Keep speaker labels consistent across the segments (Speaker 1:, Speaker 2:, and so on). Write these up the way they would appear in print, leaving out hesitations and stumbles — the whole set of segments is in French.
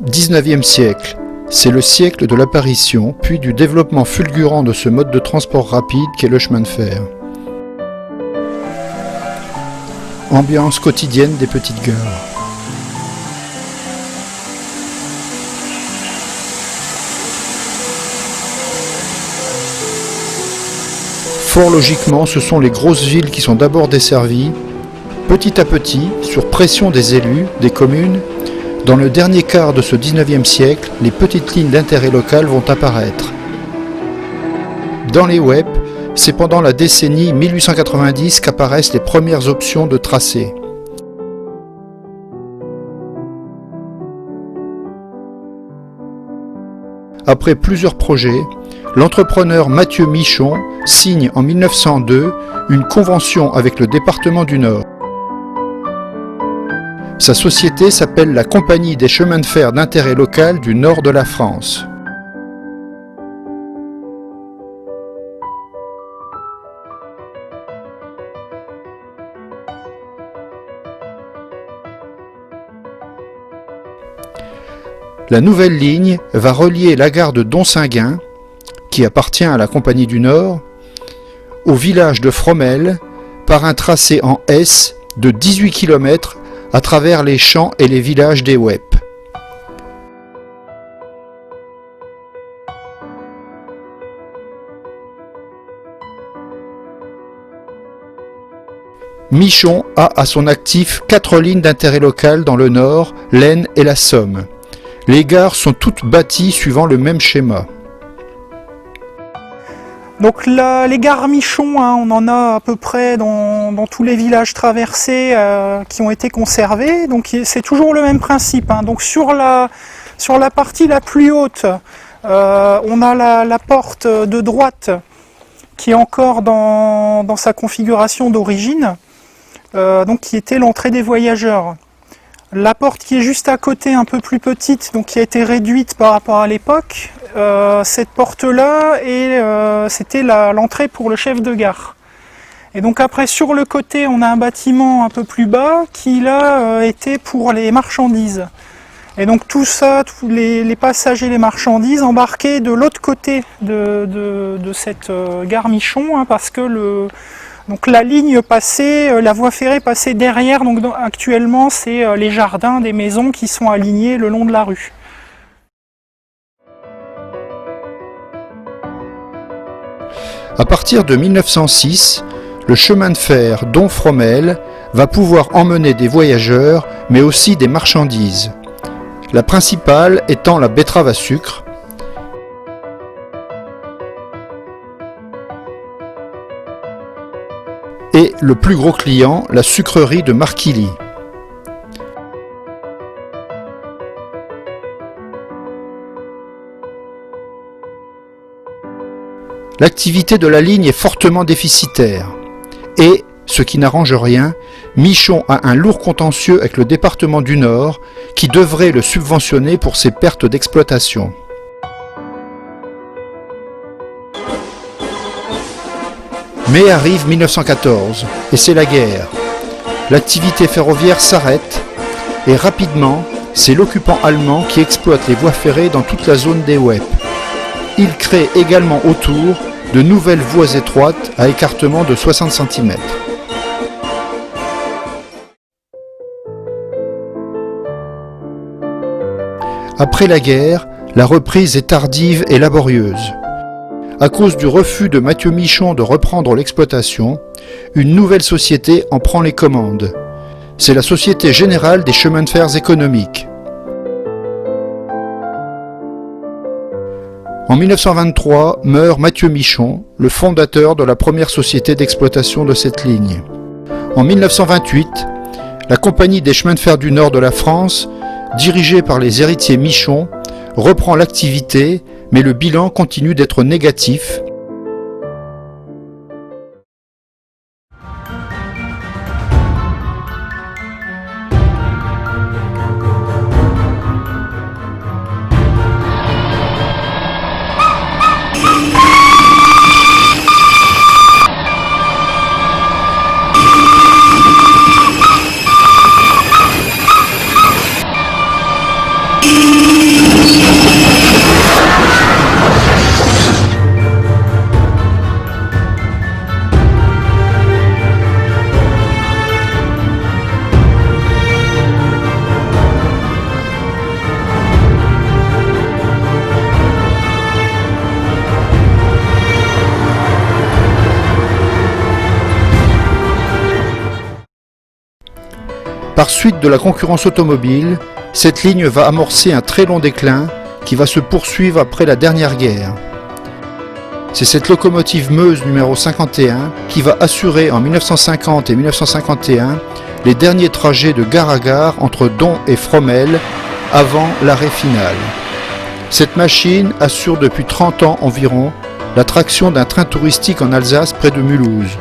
Speaker 1: 19e siècle. C'est le siècle de l'apparition, puis du développement fulgurant de ce mode de transport rapide qu'est le chemin de fer. Ambiance quotidienne des petites gares. Fort logiquement, ce sont les grosses villes qui sont d'abord desservies. Petit à petit, sur pression des élus, des communes, dans le dernier quart de ce 19e siècle, les petites lignes d'intérêt local vont apparaître. Dans les web, c'est pendant la décennie 1890 qu'apparaissent les premières options de tracé. Après plusieurs projets, l'entrepreneur Mathieu Michon signe en 1902 une convention avec le département du Nord. Sa société s'appelle la Compagnie des chemins de fer d'intérêt local du Nord de la France. La nouvelle ligne va relier la gare de Donsinguin, qui appartient à la Compagnie du Nord, au village de Fromelles par un tracé en S de 18 km à travers les champs et les villages des Wep. Michon a à son actif 4 lignes d'intérêt local dans le Nord, l'Aisne et la Somme. Les gares sont toutes bâties suivant le même schéma.
Speaker 2: Donc les gares Michon, on en a à peu près dans tous les villages traversés qui ont été conservés. Donc c'est toujours le même principe. Donc sur la partie la plus haute, on a la porte de droite qui est encore dans sa configuration d'origine, donc qui était l'entrée des voyageurs. La porte qui est juste à côté, un peu plus petite, donc qui a été réduite par rapport à l'époque, cette porte-là, c'était l'entrée pour le chef de gare. Et donc après, sur le côté, on a un bâtiment un peu plus bas qui, là, était pour les marchandises. Et donc tout ça, tous les passagers, les marchandises, embarquaient de l'autre côté de cette gare Michon, parce que donc la ligne passait, la voie ferrée passait derrière, donc actuellement c'est les jardins des maisons qui sont alignés le long de la rue.
Speaker 1: À partir de 1906, le chemin de fer Don-Fromelles va pouvoir emmener des voyageurs, mais aussi des marchandises. La principale étant la betterave à sucre, et le plus gros client, la sucrerie de Marquilly. L'activité de la ligne est fortement déficitaire et, ce qui n'arrange rien, Michon a un lourd contentieux avec le département du Nord qui devrait le subventionner pour ses pertes d'exploitation. Mais arrive 1914 et c'est la guerre. L'activité ferroviaire s'arrête et rapidement, c'est l'occupant allemand qui exploite les voies ferrées dans toute la zone des Wep. Il crée également autour de nouvelles voies étroites à écartement de 60 cm. Après la guerre, la reprise est tardive et laborieuse. À cause du refus de Mathieu Michon de reprendre l'exploitation, une nouvelle société en prend les commandes. C'est la Société Générale des Chemins de Fer Économiques. En 1923 meurt Mathieu Michon, le fondateur de la première société d'exploitation de cette ligne. En 1928, la Compagnie des chemins de fer du Nord de la France, dirigée par les héritiers Michon, reprend l'activité, mais le bilan continue d'être négatif. Par suite de la concurrence automobile, cette ligne va amorcer un très long déclin qui va se poursuivre après la dernière guerre. C'est cette locomotive Meuse numéro 51 qui va assurer en 1950 et 1951 les derniers trajets de gare à gare entre Dont et Fromelles avant l'arrêt final. Cette machine assure depuis 30 ans environ la traction d'un train touristique en Alsace près de Mulhouse.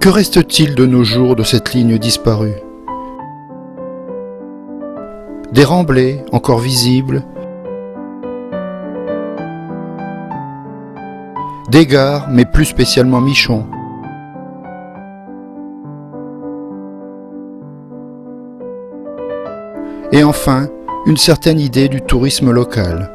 Speaker 1: Que reste-t-il de nos jours de cette ligne disparue? Des remblais encore visibles, des gares, mais plus spécialement Michon. Et enfin, une certaine idée du tourisme local.